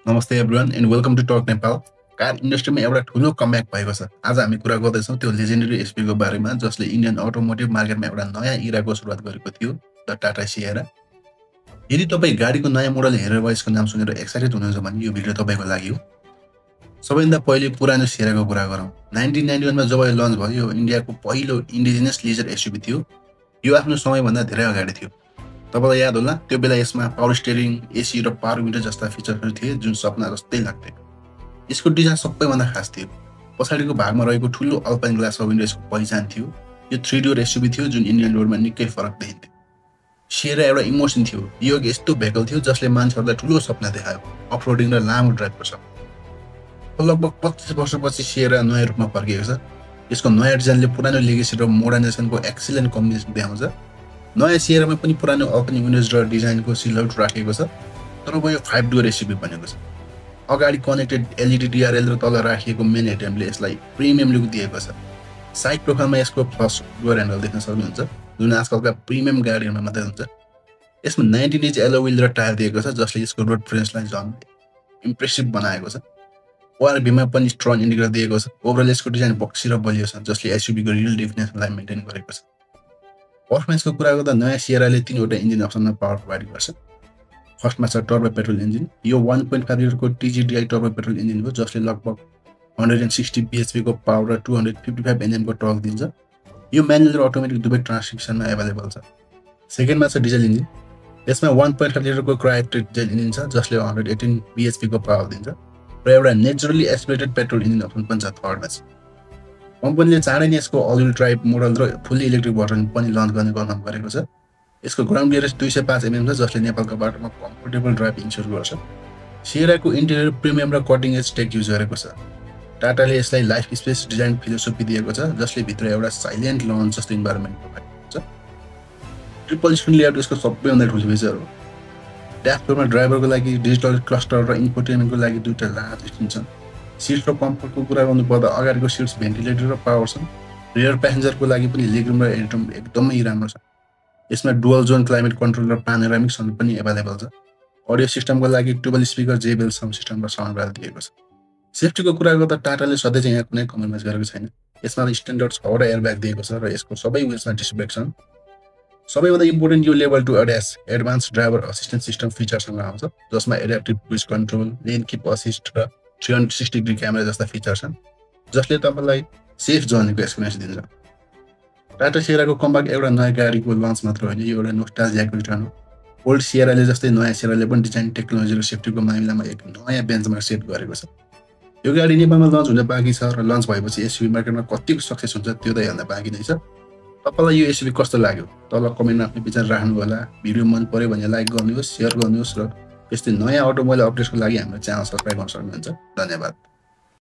नमस्ते everyone and welcome to टक Nepal. Car इन्डस्ट्रीमा एउटा ठुलो कमब्याक भएको छ। आज हामी कुरा गर्दैछौँ त्यो लेजेन्डरी एसपीको बारेमा जसले इन्डियन अटोमोटिभ मार्केटमा एउटा नयाँ इराको सुरुवात गरेको थियो, द टाटा सिएरा। यदि तपाईँ गाडीको नयाँ मोडल हेरेर वा यसको नाम सुनेर एक्साइटेड हुनुहुन्छ भने यो भिडियो तपाईँको लागि हो। सबैभन्दा पहिले पुरानो सिएराको कुरा गरौँ। 1991 मा जब यो लन्च भयो, यो इन्डियाको पहिलो इन्डिजिनियस लिजर एसयुभी थियो। यो आफ्नो समयभन्दा धेरै अगाडि थियो। तपाईलाई याद होला, त्यो बेला यसमा पावर स्टियरिङ, एसी र पावर विन्डो जस्ता फिचरहरू थिए जुन सपना जस्तै लाग्थे। यसको डिजाइन सबैभन्दा खास थियो। पछाडिको भागमा रहेको ठुलो अल्पाइन ग्लास विन्डो यसको पहिचान थियो। यो 3 डोर एसयुभी थियो जुन इन्डियन रोडमा निकै फरक देखिन्थ्यो। सिएरा एउटा इमोसन थियो। यो एक यस्तो भेहिकल थियो जसले मान्छेहरूलाई ठुलो सपना देखायो, अफरोडिङ र लामो ड्राइभको सपना। लगभग 25 वर्षपछि सिएरा नयाँ रूपमा फर्किएको छ। यसको नयाँ डिजाइनले पुरानो लेगेसी र मोडर्नाइजेसनको एक्सिलेन्ट कम्बिनेसन देखाउँछ। नयाँ सिएरामा पनि पुरानो अल्पाइन विन्डोज र डिजाइनको सिलआउट राखेको छ, तर अब यो 5 डोर एसयुभी बनेको छ। अगाडि कनेक्टेड एलइडी डिआरएल र तल राखिएको मेन हेडल्याम्पले यसलाई प्रिमियम लुक दिएको छ। साइड प्रोफाइलमा यसको फ्लस डोर ह्यान्डल देख्न सक्नुहुन्छ, जुन आजकलका प्रिमियम गाडीहरूमा मात्रै हुन्छ। यसमा 19 इन्च एलो व्हील र टायर दिएको छ जसले यसको रोड प्रेजेन्सलाई झन् इम्प्रेसिभ बनाएको छ। ओआरभीमा पनि स्ट्रङ इन्डिकेटर दिएको छ। ओभरअल यसको डिजाइन बक्सी र बलियो छ जसले एसयुभीको रियल डेफिनेसनलाई मेन्टेन गरेको छ। पर्फर्मेन्सको कुरा गर्दा नयाँ सिएराले 3वटा इन्जिन अप्सनमा पावर प्रोभाइड गर्छ। फर्स्टमा छ टर्बो पेट्रोल इन्जिन। यो 1.5 लिटरको टिजिडिआई टर्बो पेट्रोल इन्जिन हो जसले लगभग 160 bhp को पावर र 255 Nm को टर्क दिन्छ। यो म्यानुअल र अटोमेटिक दुवै ट्रान्समिसनमा एभाइलेबल छ। सेकेन्डमा छ डिजल इन्जिन। यसमा 1.5 लिटरको क्रायोजेनिक डिजल इन्जिन छ जसले 118 bhp को पावर दिन्छ र एउटा naturally aspirated petrol engine option पनि छ थर्डमा छ। कम्पनीले चाँडै नै यसको अल व्हील ड्राइभ मोडल र फुल्ली इलेक्ट्रिक भर्जन पनि लन्च गर्ने कन्फर्म गरेको छ। यसको ग्राउन्ड क्लियरेन्स 205 mm छ जसले नेपालको बाटोमा कम्फर्टेबल ड्राइभ इन्स्योर गर्छ। सिएराको इन्टेरियर प्रिमियम र कटिङ एज टेक युज गरेको छ। टाटाले यसलाई लाइफ स्पेस डिजाइन फिलोसफी दिएको छ जसले भित्र एउटा साइलेन्ट लन्च जस्तो इन्भाइरोमेन्ट प्रोभाइड गर्छ। ट्रिपल स्क्रिन लेआउट यसको सबैभन्दा ठुलो फिचर हो। ड्यासबोर्डमा ड्राइभरको लागि डिजिटल क्लस्टर र इन्फोटेनमेन्टको लागि दुईटा लार्ज स्क्रिन छन्। सिट र कम्फर्टको कुरा गर्नुपर्दा अगाडिको सिट्स भेन्टिलेटर र पावर छन्। रियर प्यासेन्जरको लागि पनि लेगरुम र हेडरुम एकदमै राम्रो छ। यसमा डुअल जोन क्लाइमेट कन्ट्रोल र पानोरामिक साउन्ड पनि एभाइलेबल छ। अडियो सिस्टमको लागि 12 स्पिकर JBL साउन्ड सिस्टम र साउन्ड बार दिएको छ। सेफ्टीको कुरा गर्दा टाटाले सधैँ चाहिँ यहाँ कुनै कम्प्रोमाइज गरेको छैन। यसमा स्ट्यान्डर्ड 6वटा एयरब्याग दिएको छ र यसको सबै व्हिल्समा डिस्क ब्रेक छन्। सबैभन्दा इम्पोर्टेन्ट यो level 2 ADAS advanced driver assistant system फिचरसँग आउँछ जसमा adaptive cruise control, lane keep assist र 360 डिग्री क्यामेरा जस्ता फिचर छन् जसले तपाईलाई सेफ जर्नीको एक्सपिरियन्स दिन्छ। टाटा सिएराको कमब्याक एउटा नयाँ गाडीको लन्च मात्र होइन, यो एउटा नोस्टाल्जियाको रिटर्न हो। ओल्ड सिएराले जस्तै नयाँ सिएराले पनि डिजाइन, टेक्नोलोजी र सेफ्टीको मामिलामा एक नयाँ बेन्चमार्क सेट गरेको छ। यो गाडी नेपालमा लन्च हुन बाँकी छ र लन्च भएपछि एसयुभी मार्केटमा कतिको सक्सेस हुन्छ त्यो त हेर्न बाँकी नै छ। तपाईलाई यो एसयुभी कस्तो लाग्यो? तल कमेन्टमा आफ्नो विचार राख्नु होला। भिडियो मन पर्यो भने लाइक गर्नुहोस्, शेयर गर्नुहोस् र यस्तै नयाँ अटोमोबाइल अपडेट्सको लागि हाम्रो च्यानल सब्स्क्राइब गर्न सक्नुहुन्छ। धन्यवाद।